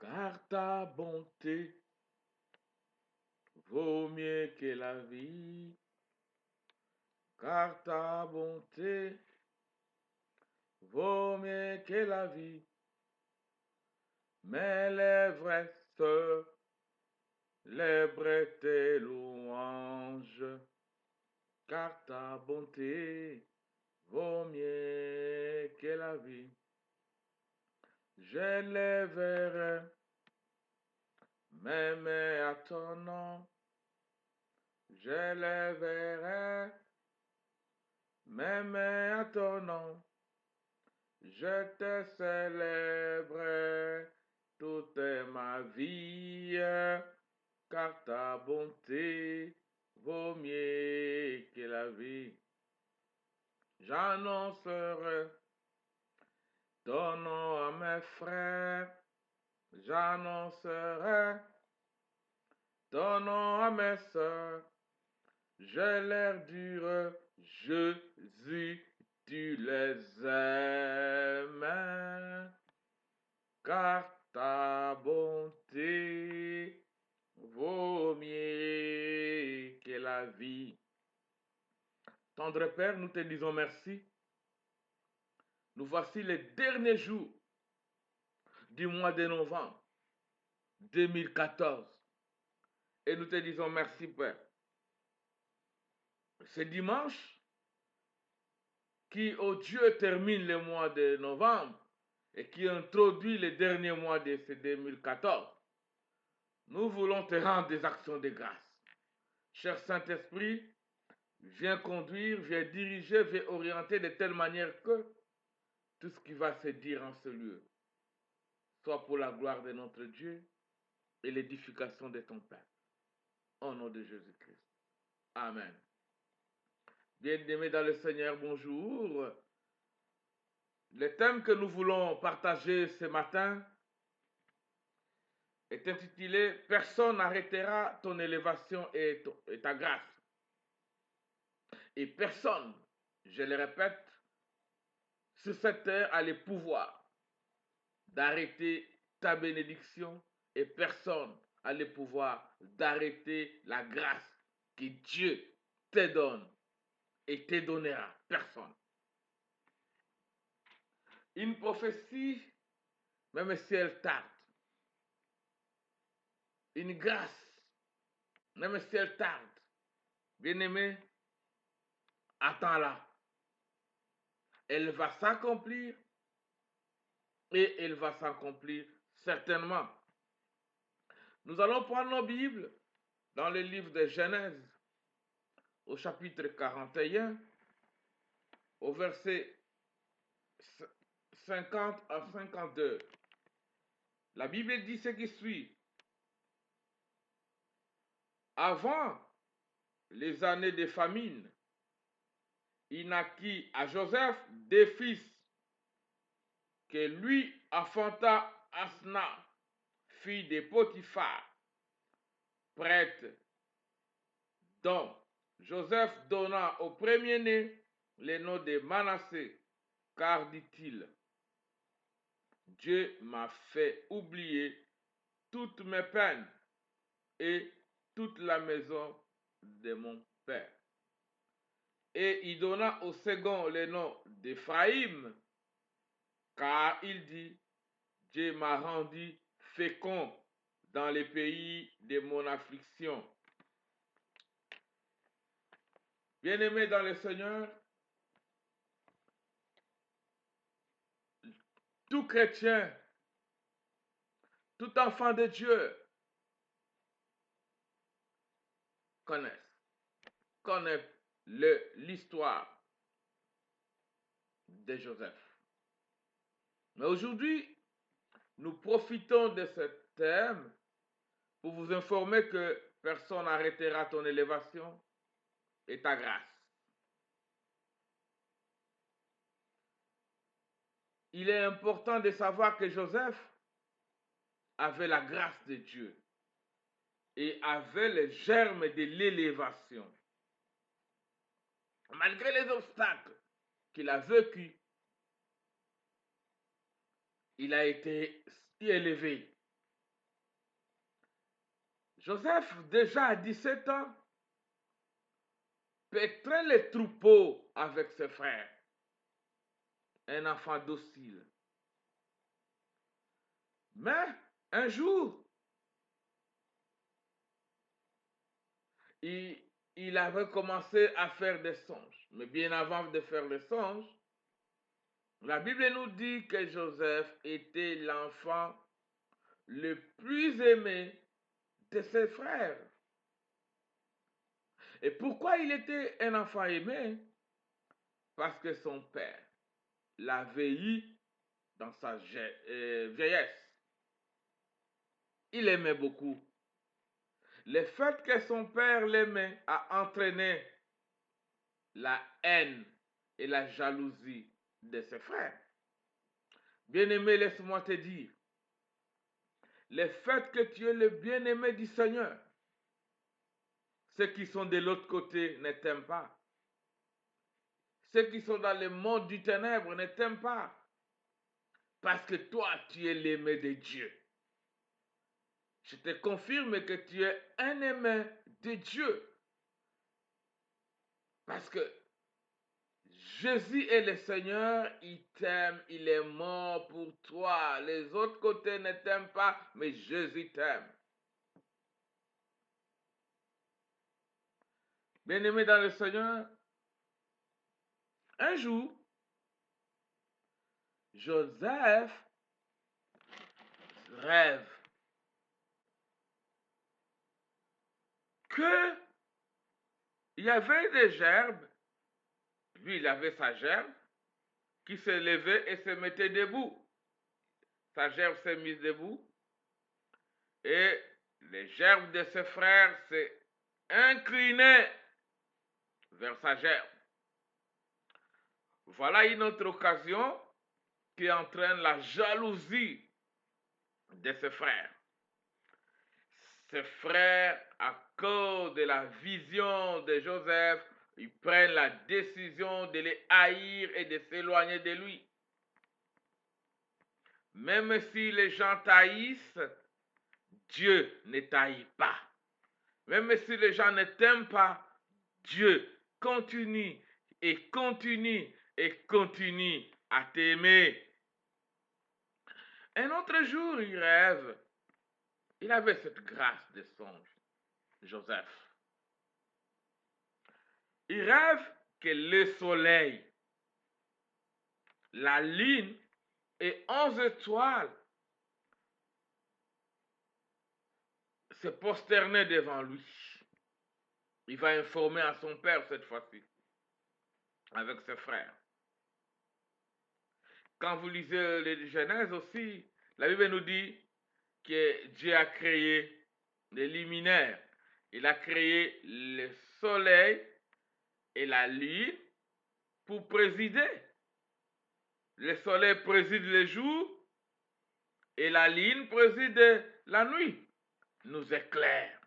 car ta bonté vaut mieux que la vie, car ta bonté vaut mieux que la vie. Mes lèvres célèbrent tes louanges, car ta bonté vaut mieux que la vie. Je lèverai mes mains à ton nom, je lèverai mes mains à ton nom, je te célébrerai toute ma vie, car ta bonté vaut mieux que la vie. J'annoncerai ton nom à mes frères, j'annoncerai ton nom à mes sœurs, je leur dirai, Jésus, tu les aimes, car ta bonté vaut mieux que la vie. Tendre Père, nous te disons merci. Nous voici les derniers jours du mois de novembre 2014. Et nous te disons merci, Père. Ce dimanche, qui, oh Dieu, termine le mois de novembre et qui introduit le dernier mois de ce 2014, nous voulons te rendre des actions de grâce. Cher Saint-Esprit, viens conduire, viens diriger, viens orienter de telle manière que tout ce qui va se dire en ce lieu soit pour la gloire de notre Dieu et l'édification de ton Père. Au nom de Jésus-Christ. Amen. Bien-aimés dans le Seigneur, bonjour. Le thème que nous voulons partager ce matin est intitulé « Personne n'arrêtera ton élévation et ta grâce ». Et personne, je le répète, sur cette terre a le pouvoir d'arrêter ta bénédiction et personne a le pouvoir d'arrêter la grâce que Dieu te donne et te donnera. Personne. Une prophétie, même si elle tarde, une grâce, même si elle tarde, bien-aimé, attends-la. Elle va s'accomplir et elle va s'accomplir certainement. Nous allons prendre nos Bibles dans le livre de Genèse, au chapitre 41, au verset 50 à 52. La Bible dit ce qui suit. Avant les années de famine, il naquit à Joseph deux fils que lui affronta Asna, fille de Potiphar, prêtre, dont Joseph donna au premier-né le nom de Manassé, car dit-il, Dieu m'a fait oublier toutes mes peines et toute la maison de mon père. Et il donna au second le nom d'Éphraïm, car il dit, Dieu m'a rendu fécond dans les pays de mon affliction. Bien-aimés dans le Seigneur, tout chrétien, tout enfant de Dieu connaît l'histoire de Joseph. Mais aujourd'hui, nous profitons de ce thème pour vous informer que personne n'arrêtera ton élévation et ta grâce. Il est important de savoir que Joseph avait la grâce de Dieu et avait les germes de l'élévation. Malgré les obstacles qu'il a vécus, il a été élevé. Joseph, déjà à 17 ans, pétrait les troupeaux avec ses frères. Un enfant docile. Mais un jour, il avait commencé à faire des songes. Mais bien avant de faire les songes, la Bible nous dit que Joseph était l'enfant le plus aimé de ses frères. Et pourquoi il était un enfant aimé? Parce que son père l'avait eu dans sa vieillesse. Il aimait beaucoup. Le fait que son père l'aimait a entraîné la haine et la jalousie de ses frères. Bien-aimé, laisse-moi te dire, le fait que tu es le bien-aimé du Seigneur, ceux qui sont de l'autre côté ne t'aiment pas. Ceux qui sont dans le monde du ténèbre ne t'aiment pas. Parce que toi, tu es l'aimé de Dieu. Je te confirme que tu es un aimé de Dieu. Parce que Jésus est le Seigneur, il t'aime, il est mort pour toi. Les autres côtés ne t'aiment pas, mais Jésus t'aime. Bien-aimé dans le Seigneur, un jour, Joseph rêve que il y avait des gerbes, lui il avait sa gerbe, qui se levait et se mettait debout. Sa gerbe s'est mise debout et les gerbes de ses frères s'est inclinaient vers sa gerbe. Voilà une autre occasion qui entraîne la jalousie de ses frères. Ses frères, à cause de la vision de Joseph, ils prennent la décision de les haïr et de s'éloigner de lui. Même si les gens t'haïssent, Dieu ne t'haït pas. Même si les gens ne t'aiment pas, Dieu continue et continue et continue à t'aimer. Un autre jour, il rêve. Il avait cette grâce de songe, Joseph. Il rêve que le soleil, la lune et 11 étoiles se prosternaient devant lui. Il va informer à son père cette fois-ci, avec ses frères. Quand vous lisez les Genèse aussi, la Bible nous dit que Dieu a créé les luminaires. Il a créé le soleil et la lune pour présider. Le soleil préside le jour et la lune préside la nuit, nous éclaire.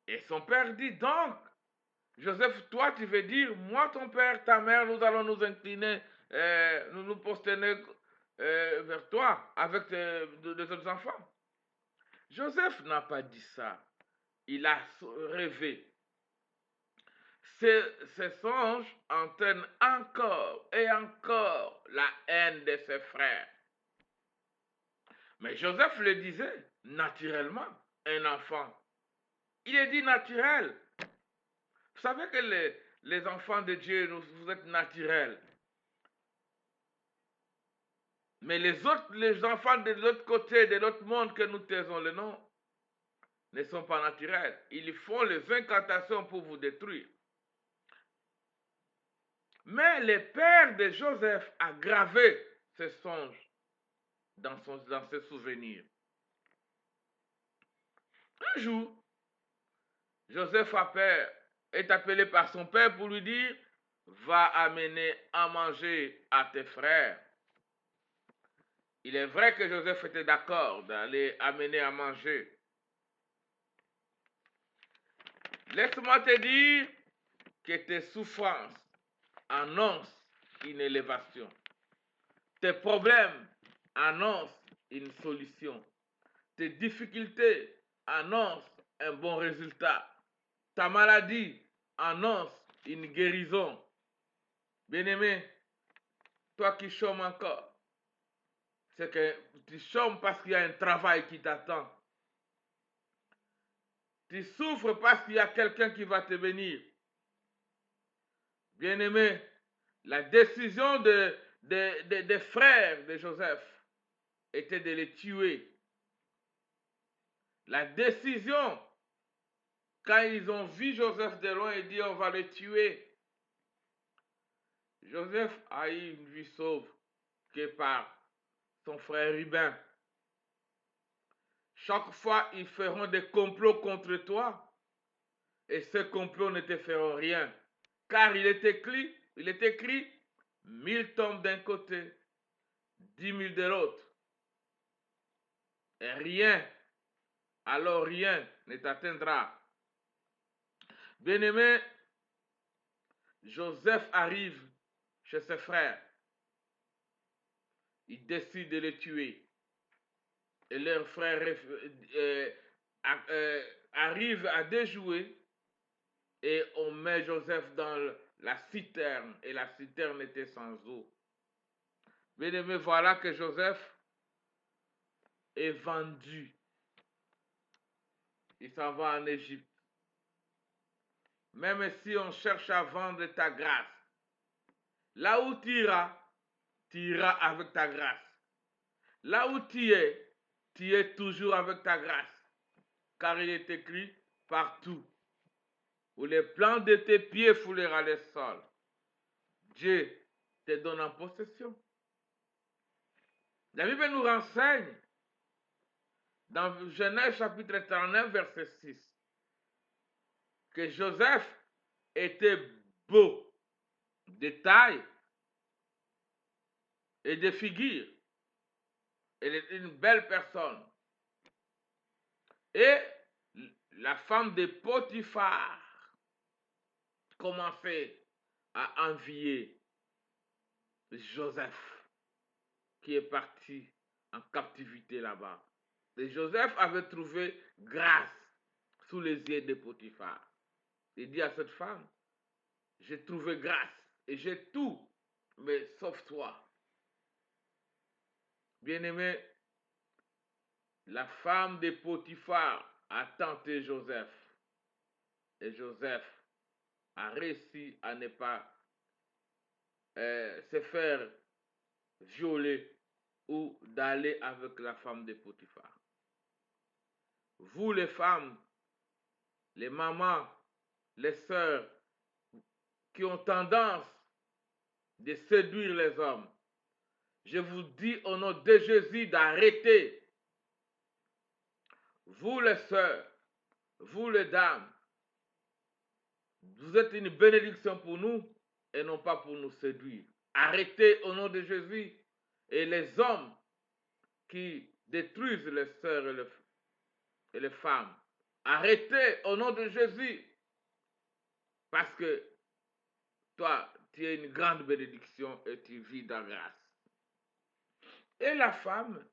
Et son père dit donc, Joseph, toi tu veux dire, moi ton père, ta mère, nous allons nous incliner, nous nous prosterner vers toi avec les autres enfants. Joseph n'a pas dit ça. Il a rêvé. Ces songes entraînent encore et encore la haine de ses frères. Mais Joseph le disait naturellement, un enfant. Il est dit naturel. Vous savez que les enfants de Dieu, vous êtes naturels. Mais les enfants de l'autre côté, de l'autre monde que nous taisons le nom, ne sont pas naturels. Ils font les incantations pour vous détruire. Mais le père de Joseph a gravé ses songes dans ses souvenirs. Un jour, Joseph est appelé par son père pour lui dire, va amener à manger à tes frères. Il est vrai que Joseph était d'accord d'aller amener à manger. Laisse-moi te dire que tes souffrances annoncent une élévation. Tes problèmes annoncent une solution. Tes difficultés annonce un bon résultat. Ta maladie annonce une guérison. Bien-aimé, toi qui chômes encore, c'est que tu chômes parce qu'il y a un travail qui t'attend. Tu souffres parce qu'il y a quelqu'un qui va te bénir. Bien-aimé, la décision des frères de Joseph était de les tuer. La décision, quand ils ont vu Joseph de loin, ils disent on va le tuer. Joseph a eu une vie sauve que par son frère Ruben. Chaque fois, ils feront des complots contre toi. Et ces complots ne te feront rien. Car il est écrit 1000 tombent d'un côté, 10 000 de l'autre. Et rien, alors rien ne t'atteindra. Bien-aimé, Joseph arrive chez ses frères. Il décide de les tuer. Et leur frère arrive à déjouer. Et on met Joseph dans la citerne. Et la citerne était sans eau. Bien-aimé, voilà que Joseph est vendu. Il s'en va en Égypte. Même si on cherche à vendre ta grâce, là où tu iras avec ta grâce. Là où tu es toujours avec ta grâce. Car il est écrit partout où les plans de tes pieds foulera les sols. Dieu te donne en possession. La Bible nous renseigne dans Genèse chapitre 39, verset 6, que Joseph était beau de taille et de figure. Il était une belle personne. Et la femme de Potiphar commençait à envier Joseph, qui est parti en captivité là-bas. Et Joseph avait trouvé grâce sous les yeux de Potiphar. Il dit à cette femme, j'ai trouvé grâce et j'ai tout, mais sauf toi. Bien-aimé, la femme de Potiphar a tenté Joseph. Et Joseph a réussi à ne pas se faire violer ou d'aller avec la femme de Potiphar. Vous les femmes, les mamans, les sœurs qui ont tendance de séduire les hommes, je vous dis au nom de Jésus d'arrêter. Vous les sœurs, vous les dames, vous êtes une bénédiction pour nous et non pas pour nous séduire. Arrêtez au nom de Jésus. Et les hommes qui détruisent les sœurs et les femmes, arrêtez au nom de Jésus. Parce que toi, tu es une grande bénédiction et tu vis dans la grâce. Et la femme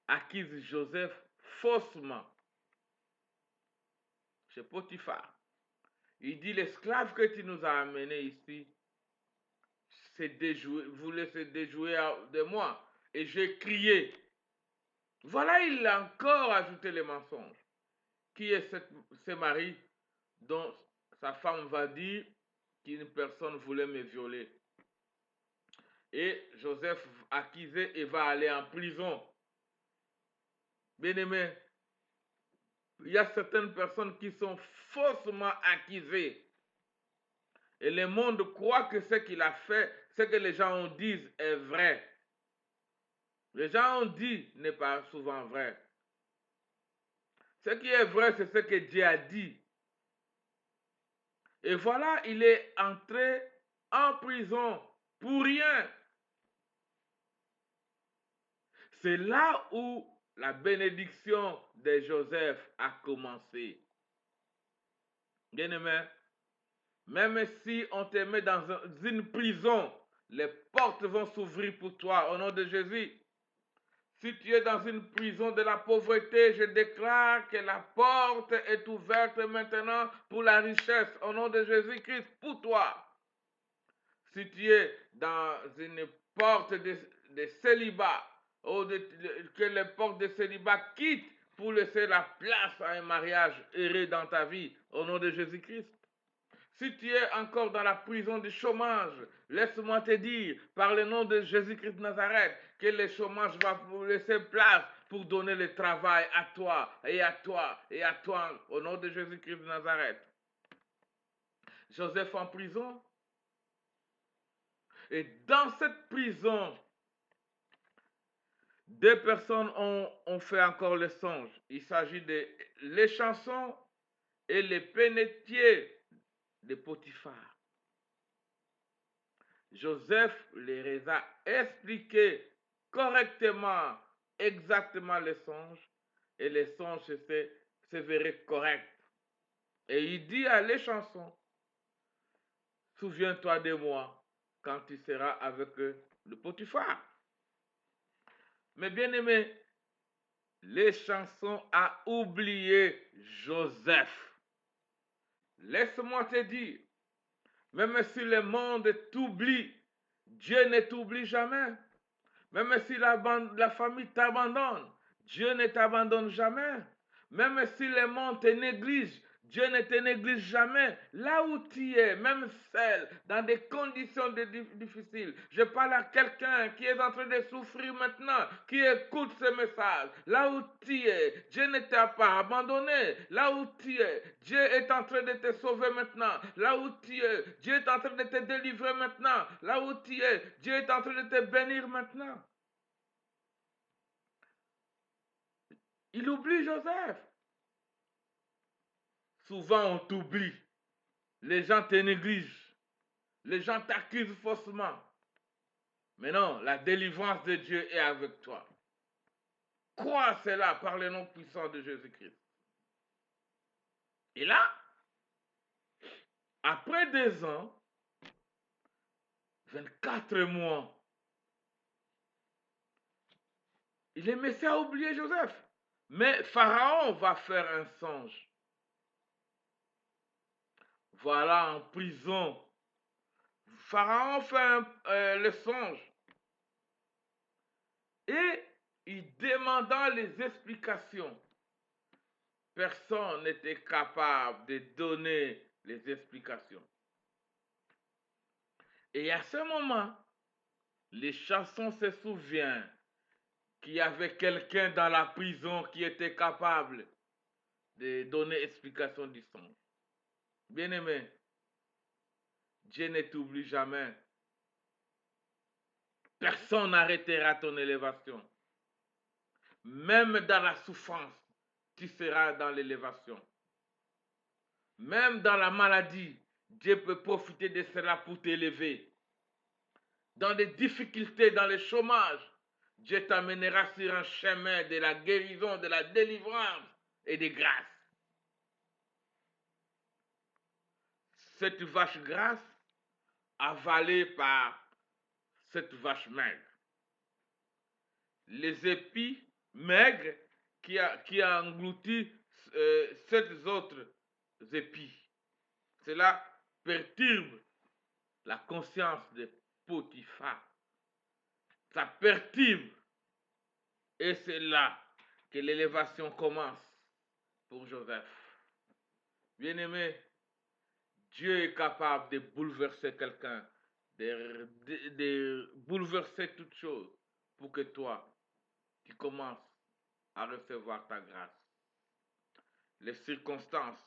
acquise Joseph faussement chez Potiphar. Il dit, l'esclave que tu nous as amené ici voulait se déjouer de moi. Et j'ai crié. Voilà, il a encore ajouté les mensonges. Qui est ce mari dont sa femme va dire qu'une personne voulait me violer? Et Joseph accusé et va aller en prison. Bien-aimé, il y a certaines personnes qui sont faussement accusées. Et le monde croit que ce qu'il a fait, ce que les gens disent est vrai. Les gens ont dit n'est pas souvent vrai. Ce qui est vrai, c'est ce que Dieu a dit. Et voilà, il est entré en prison pour rien. C'est là où la bénédiction de Joseph a commencé. Bien-aimé, même si on te met dans une prison, les portes vont s'ouvrir pour toi au nom de Jésus. Si tu es dans une prison de la pauvreté, je déclare que la porte est ouverte maintenant pour la richesse au nom de Jésus-Christ pour toi. Si tu es dans une porte de célibat, ou que les portes de célibat quittent pour laisser la place à un mariage heureux dans ta vie, au nom de Jésus-Christ. Si tu es encore dans la prison du chômage, laisse-moi te dire, par le nom de Jésus-Christ de Nazareth, que le chômage va vous laisser place pour donner le travail à toi et à toi et à toi, au nom de Jésus-Christ de Nazareth. Joseph en prison. Et dans cette prison, deux personnes ont fait encore le songe. Il s'agit de les chansons et les pénétiers de Potiphar. Joseph les a expliqué correctement, exactement les songes, et les songes s'avéraient corrects. Et il dit à les chansons, souviens-toi de moi quand tu seras avec le Potiphar. Mais bien aimé, les chansons a oublié Joseph. Laisse-moi te dire, même si le monde t'oublie, Dieu ne t'oublie jamais. Même si la famille t'abandonne, Dieu ne t'abandonne jamais. Même si le monde te néglige, Dieu ne te néglige jamais. Là où tu es, même seul, dans des conditions difficiles, je parle à quelqu'un qui est en train de souffrir maintenant, qui écoute ce message. Là où tu es, Dieu ne t'a pas abandonné. Là où tu es, Dieu est en train de te sauver maintenant. Là où tu es, Dieu est en train de te délivrer maintenant. Là où tu es, Dieu est en train de te bénir maintenant. Il oublie Joseph. Souvent, on t'oublie. Les gens te négligent. Les gens t'accusent faussement. Mais non, la délivrance de Dieu est avec toi. Crois cela par le nom puissant de Jésus-Christ. Et là, après 2 ans, 24 mois, le Messie a oublié Joseph. Mais Pharaon va faire un songe. Voilà, en prison. Pharaon fait le songe. Et il demanda les explications. Personne n'était capable de donner les explications. Et à ce moment, les chansons se souviennent qu'il y avait quelqu'un dans la prison qui était capable de donner explication du songe. Bien-aimé, Dieu ne t'oublie jamais. Personne n'arrêtera ton élévation. Même dans la souffrance, tu seras dans l'élévation. Même dans la maladie, Dieu peut profiter de cela pour t'élever. Dans les difficultés, dans le chômage, Dieu t'amènera sur un chemin de la guérison, de la délivrance et de grâce. Cette vache grasse, avalée par cette vache maigre. Les épis maigres qui a englouti 7 autres épis. Cela perturbe la conscience de Potiphar. Ça perturbe. Et c'est là que l'élévation commence pour Joseph. Bien-aimé, Dieu est capable de bouleverser quelqu'un, de bouleverser toute chose pour que toi, tu commences à recevoir ta grâce. Les circonstances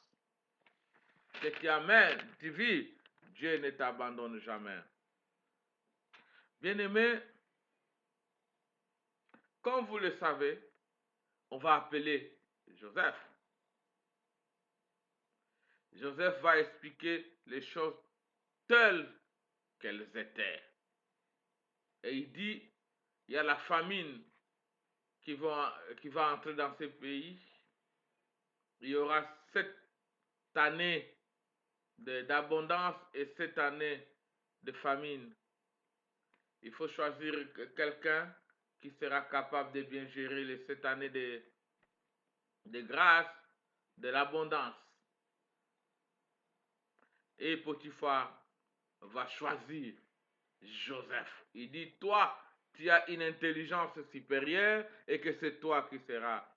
que tu amènes, tu vis, Dieu ne t'abandonne jamais. Bien-aimé, comme vous le savez, on va appeler Joseph. Joseph va expliquer les choses telles qu'elles étaient. Et il dit, il y a la famine qui va entrer dans ce pays. Il y aura 7 années d'abondance et 7 années de famine. Il faut choisir quelqu'un qui sera capable de bien gérer cette année de grâce, de l'abondance. Et Potiphar va choisir Joseph. Il dit, toi, tu as une intelligence supérieure et que c'est toi qui seras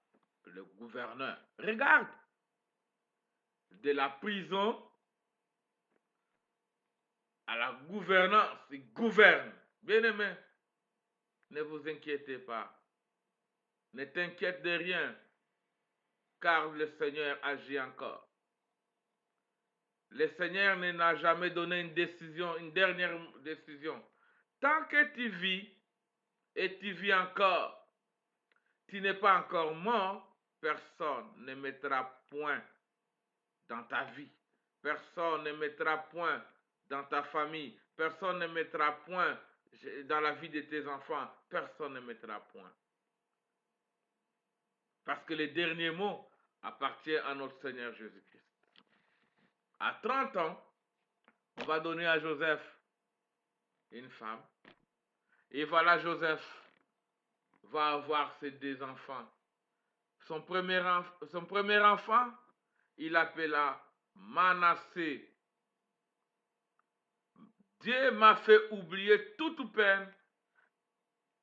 le gouverneur. Regarde, de la prison à la gouvernance, il gouverne. Bien-aimé, ne vous inquiétez pas. Ne t'inquiète de rien, car le Seigneur agit encore. Le Seigneur ne n'a jamais donné une décision, une dernière décision. Tant que tu vis et tu vis encore, tu n'es pas encore mort, personne ne mettra point dans ta vie. Personne ne mettra point dans ta famille. Personne ne mettra point dans la vie de tes enfants. Personne ne mettra point. Parce que le dernier mot appartient à notre Seigneur Jésus-Christ. À 30 ans, on va donner à Joseph une femme. Et voilà, Joseph va avoir ses 2 enfants. Son premier enfant, il appela Manassé. Dieu m'a fait oublier toute peine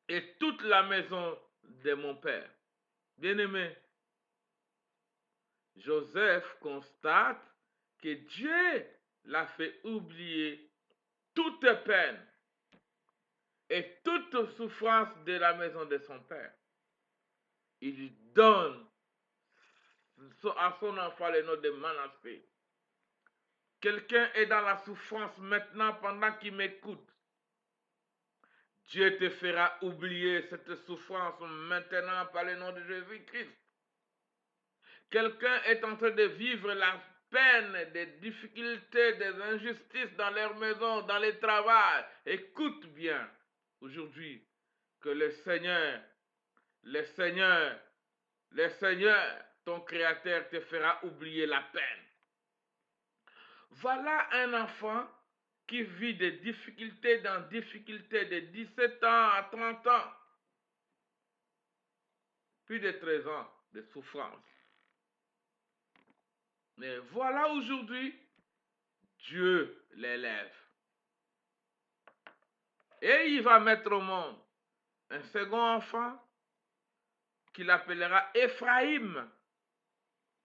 et toute la maison de mon père. Bien-aimé, Joseph constate que Dieu l'a fait oublier toute peine et toute souffrance de la maison de son père. Il donne à son enfant le nom de Manassé. Quelqu'un est dans la souffrance maintenant pendant qu'il m'écoute. Dieu te fera oublier cette souffrance maintenant par le nom de Jésus-Christ. Quelqu'un est en train de vivre la peine, des difficultés, des injustices dans leur maison, dans le travail. Écoute bien aujourd'hui que le Seigneur, ton Créateur te fera oublier la peine. Voilà un enfant qui vit des difficultés dans difficultés de 17 ans à 30 ans. Plus de 13 ans de souffrance. Mais voilà aujourd'hui, Dieu l'élève. Et il va mettre au monde un second enfant qu'il appellera Ephraïm.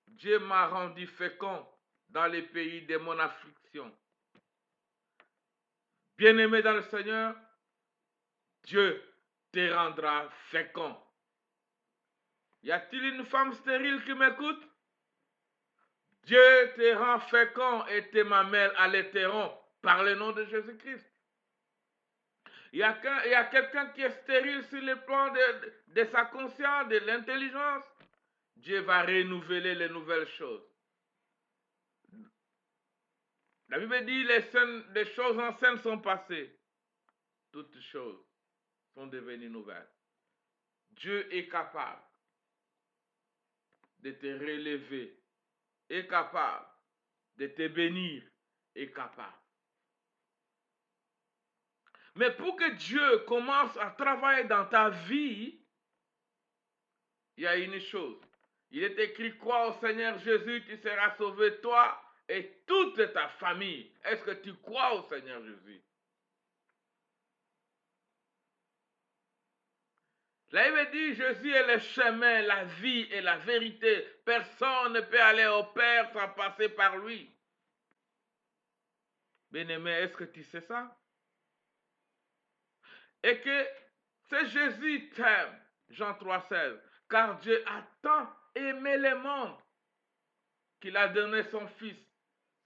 Dieu m'a rendu fécond dans les pays de mon affliction. Bien-aimé dans le Seigneur, Dieu te rendra fécond. Y a-t-il une femme stérile qui m'écoute? Dieu te rend fécond et te mamelles à l'éthéron par le nom de Jésus-Christ. Il y a quelqu'un qui est stérile sur le plan de sa conscience, de l'intelligence. Dieu va renouveler les nouvelles choses. La Bible dit les choses anciennes sont passées. Toutes choses sont devenues nouvelles. Dieu est capable de te relever, est capable de te bénir, est capable. Mais pour que Dieu commence à travailler dans ta vie, il y a une chose. Il est écrit, crois au Seigneur Jésus, tu seras sauvé, toi et toute ta famille. Est-ce que tu crois au Seigneur Jésus? La Bible dit, Jésus est le chemin, la vie et la vérité. Personne ne peut aller au Père sans passer par lui. Bien-aimé, est-ce que tu sais ça? Et que c'est Jésus t'aime, Jean 3,16, car Dieu a tant aimé le monde qu'il a donné son Fils,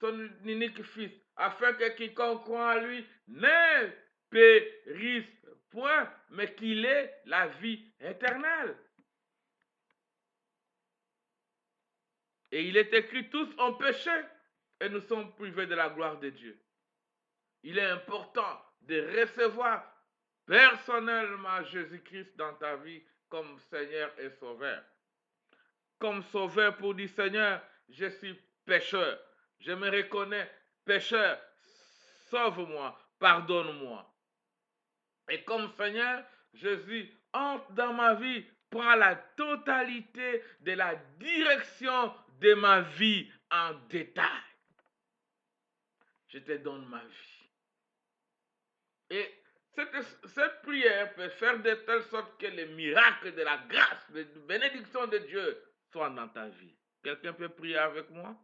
son unique Fils, afin que quiconque croit en lui ne périsse point, mais qu'il ait la vie éternelle. Et il est écrit, tous ont péché et nous sommes privés de la gloire de Dieu. Il est important de recevoir personnellement Jésus-Christ dans ta vie comme Seigneur et Sauveur. Comme Sauveur pour dire, Seigneur, je suis pécheur. Je me reconnais pécheur. Sauve-moi, pardonne-moi. Et comme Seigneur, Jésus entre dans ma vie, prends la totalité de la direction de ma vie en détail. Je te donne ma vie. Et cette prière peut faire de telle sorte que les miracles de la grâce, de la bénédiction de Dieu soient dans ta vie. Quelqu'un peut prier avec moi?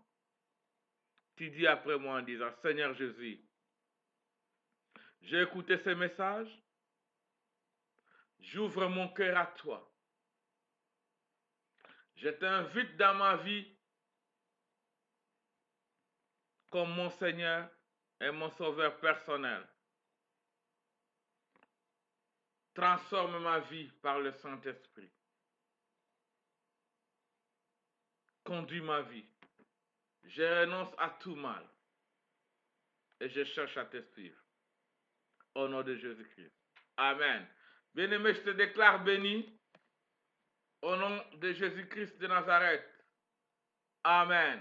Tu dis après moi en disant, Seigneur Jésus, j'ai écouté ce message, j'ouvre mon cœur à toi. Je t'invite dans ma vie comme mon Seigneur et mon Sauveur personnel. Transforme ma vie par le Saint-Esprit. Conduis ma vie. Je renonce à tout mal et je cherche à te suivre. Au nom de Jésus-Christ. Amen. Bien-aimé, je te déclare béni au nom de Jésus-Christ de Nazareth. Amen.